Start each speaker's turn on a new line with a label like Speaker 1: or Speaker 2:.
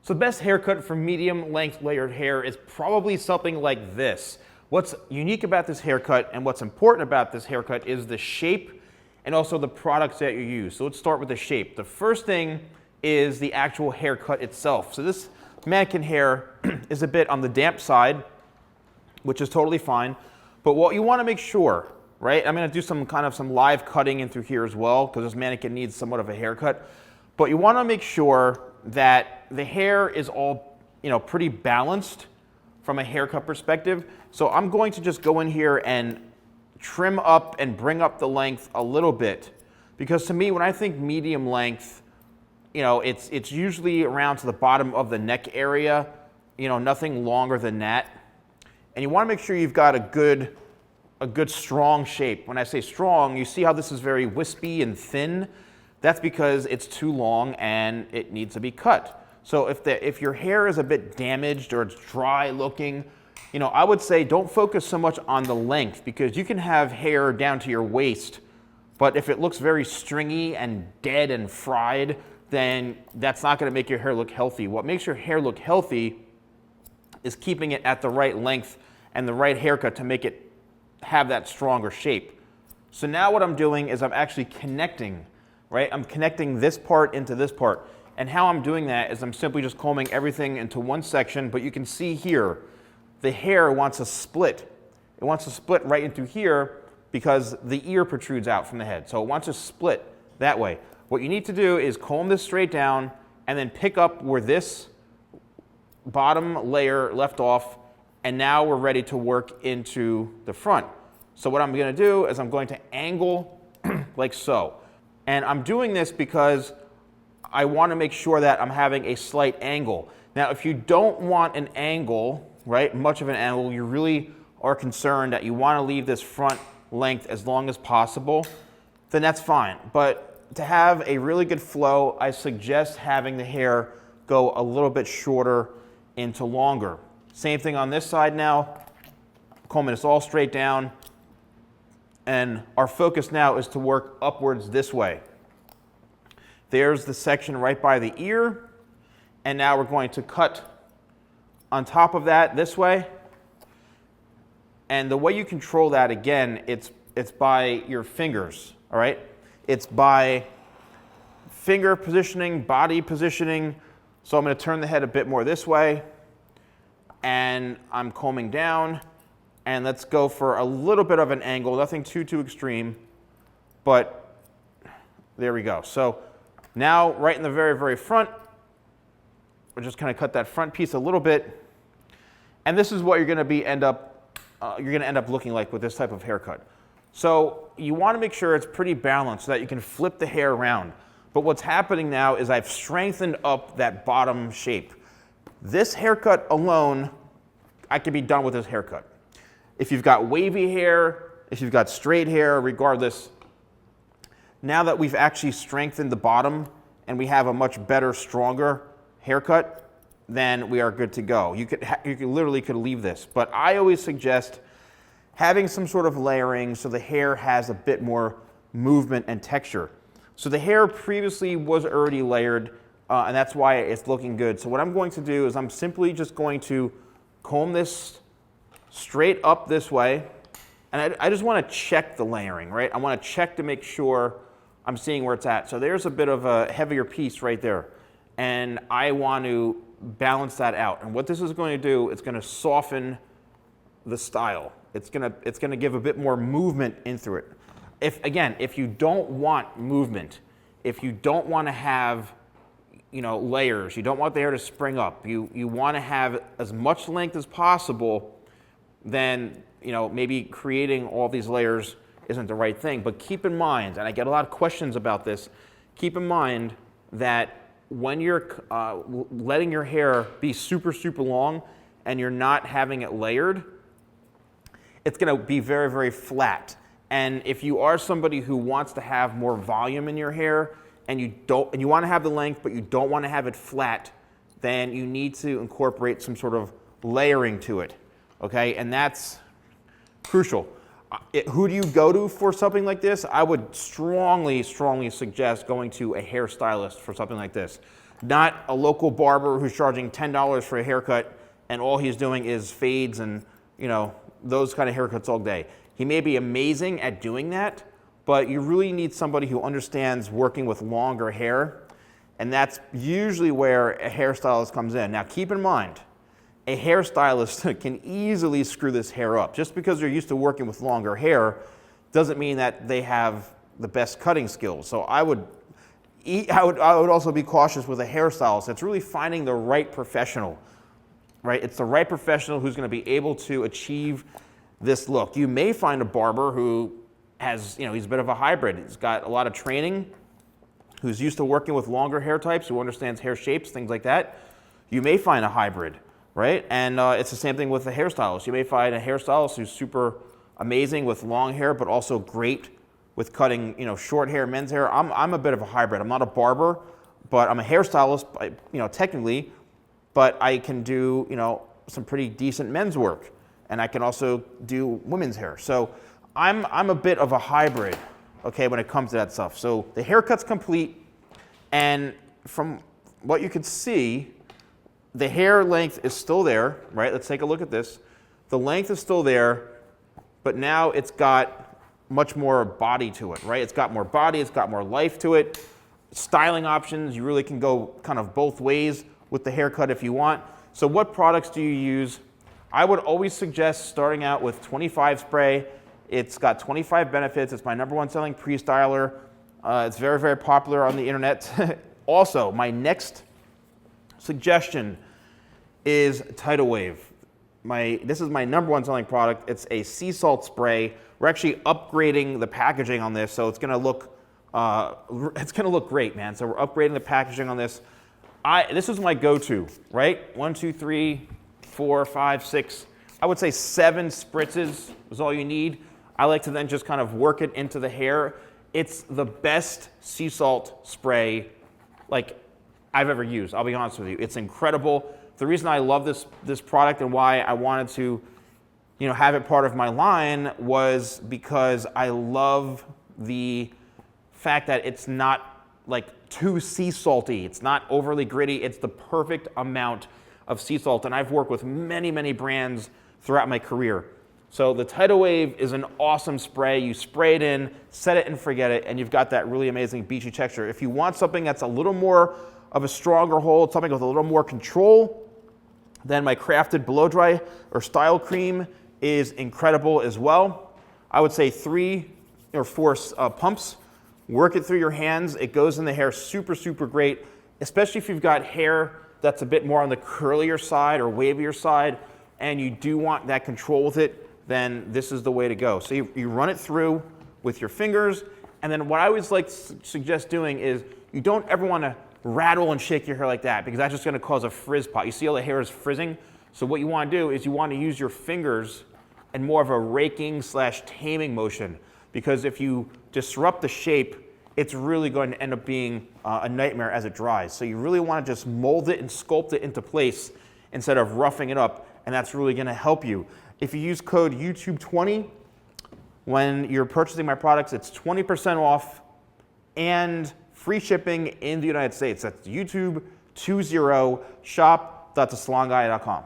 Speaker 1: So the best haircut for medium length layered hair is probably something like this. What's unique about this haircut and what's important about this haircut is the shape and also the products that you use. So let's start with the shape. The first thing is the actual haircut itself. So this mannequin hair is a bit on the damp side, which is totally fine. But what you want to make sure, right? I'm going to do some live cutting in through here as well because this mannequin needs somewhat of a haircut. But you want to make sure that the hair is all, pretty balanced from a haircut perspective. So I'm going to just go in here and trim up and bring up the length a little bit, because to me, when I think medium length, it's usually around to the bottom of the neck area, nothing longer than that. And you want to make sure you've got a good strong shape. When I say strong, you see how this is very wispy and thin? That's because it's too long and it needs to be cut. So if your hair is a bit damaged or it's dry looking, I would say don't focus so much on the length, because you can have hair down to your waist, but if it looks very stringy and dead and fried, then that's not going to make your hair look healthy. What makes your hair look healthy is keeping it at the right length and the right haircut to make it have that stronger shape. So now what I'm doing is I'm actually connecting, right? I'm connecting this part into this part. And how I'm doing that is I'm simply just combing everything into one section, but you can see here, the hair wants to split. It wants to split right into here because the ear protrudes out from the head. So it wants to split that way. What you need to do is comb this straight down and then pick up where this bottom layer left off, and now we're ready to work into the front. So what I'm going to do is I'm going to angle like so. And I'm doing this because I want to make sure that I'm having a slight angle. Now, if you don't want an angle, right, much of an angle, you really are concerned that you want to leave this front length as long as possible, then that's fine. But to have a really good flow, I suggest having the hair go a little bit shorter into longer. Same thing on this side now, combing this all straight down. And our focus now is to work upwards this way. There's the section right by the ear. And now we're going to cut on top of that this way. And the way you control that, again, it's by your fingers, all right? It's by finger positioning, body positioning. So I'm going to turn the head a bit more this way. And I'm combing down. And let's go for a little bit of an angle, nothing too extreme, but there we go. So now right in the very, very front, we're just going to cut that front piece a little bit. And this is what you're going to end up looking like with this type of haircut. So you want to make sure it's pretty balanced so that you can flip the hair around. But what's happening now is I've strengthened up that bottom shape. This haircut alone, I can be done with this haircut. If you've got wavy hair, if you've got straight hair, regardless, now that we've actually strengthened the bottom and we have a much better, stronger haircut, then we are good to go. You literally could leave this. But I always suggest having some sort of layering so the hair has a bit more movement and texture. So the hair previously was already layered, and that's why it's looking good. So what I'm going to do is I'm simply just going to comb this straight up this way, and I just want to check the layering, right? I want to check to make sure I'm seeing where it's at. So there's a bit of a heavier piece right there, and I want to balance that out. And what this is going to do, it's going to soften the style. It's going to give a bit more movement in through it. If you don't want movement, if you don't want to have layers, you don't want the hair to spring up, you want to have as much length as possible, then maybe creating all these layers isn't the right thing. But keep in mind, and I get a lot of questions about this, keep in mind that when you're letting your hair be super long and you're not having it layered, it's going to be very, very flat. And if you are somebody who wants to have more volume in your hair and you want to have the length but you don't want to have it flat, then you need to incorporate some sort of layering to it. Okay, and that's crucial. Who do you go to for something like this? I would strongly suggest going to a hairstylist for something like this. Not a local barber who's charging $10 for a haircut and all he's doing is fades and, you know, those kind of haircuts all day. He may be amazing at doing that, but you really need somebody who understands working with longer hair, and that's usually where a hairstylist comes in. Now keep in mind, a hairstylist can easily screw this hair up. Just because they're used to working with longer hair doesn't mean that they have the best cutting skills. So I would also be cautious with a hairstylist. It's really finding the right professional, right? It's the right professional who's going to be able to achieve this look. You may find a barber who has, you know, he's a bit of a hybrid. He's got a lot of training, who's used to working with longer hair types, who understands hair shapes, things like that. You may find a hybrid, right? And it's the same thing with a hairstylist. You may find a hairstylist who's super amazing with long hair, but also great with cutting, you know, short hair, men's hair. I'm a bit of a hybrid. I'm not a barber, but I'm a hairstylist, you know, technically, but I can do, you know, some pretty decent men's work, and I can also do women's hair. So I'm a bit of a hybrid, okay, when it comes to that stuff. So the haircut's complete, and from what you can see, the hair length is still there, right? Let's take a look at this. The length is still there, but now it's got much more body to it, right? It's got more body, it's got more life to it. Styling options, you really can go kind of both ways with the haircut if you want. So what products do you use? I would always suggest starting out with 25 spray. It's got 25 benefits. It's my #1 selling pre-styler. It's very, very popular on the internet. Also, my suggestion is Tidal Wave. This is my #1 selling product. It's a sea salt spray. We're actually upgrading the packaging on this, so it's going to look great, man. So we're upgrading the packaging on this. This is my go-to, right? 1, 2, 3, 4, 5, 6. I would say 7 spritzes is all you need. I like to then just kind of work it into the hair. It's the best sea salt spray like I've ever used. I'll be honest with you. It's incredible. The reason I love this product and why I wanted to, you know, have it part of my line was because I love the fact that it's not like too sea salty. It's not overly gritty. It's the perfect amount of sea salt, and I've worked with many, many brands throughout my career. So the Tidal Wave is an awesome spray. You spray it in, set it and forget it, and you've got that really amazing beachy texture. If you want something that's a little more of a stronger hold, something with a little more control, then my crafted blow dry or style cream is incredible as well. I would say 3 or 4 pumps. Work it through your hands. It goes in the hair super, super great, especially if you've got hair that's a bit more on the curlier side or wavier side, and you do want that control with it, then this is the way to go. So you run it through with your fingers, and then what I always like to suggest doing is you don't ever want to rattle and shake your hair like that, because that's just going to cause a frizz pot. You see how the hair is frizzing? So what you want to do is you want to use your fingers in more of a raking / taming motion, because if you disrupt the shape, it's really going to end up being a nightmare as it dries. So you really want to just mold it and sculpt it into place instead of roughing it up, and that's really going to help you. If you use code YouTube20 when you're purchasing my products, it's 20% off and free shipping in the United States. That's YouTube20 shop.thesalonguy.com.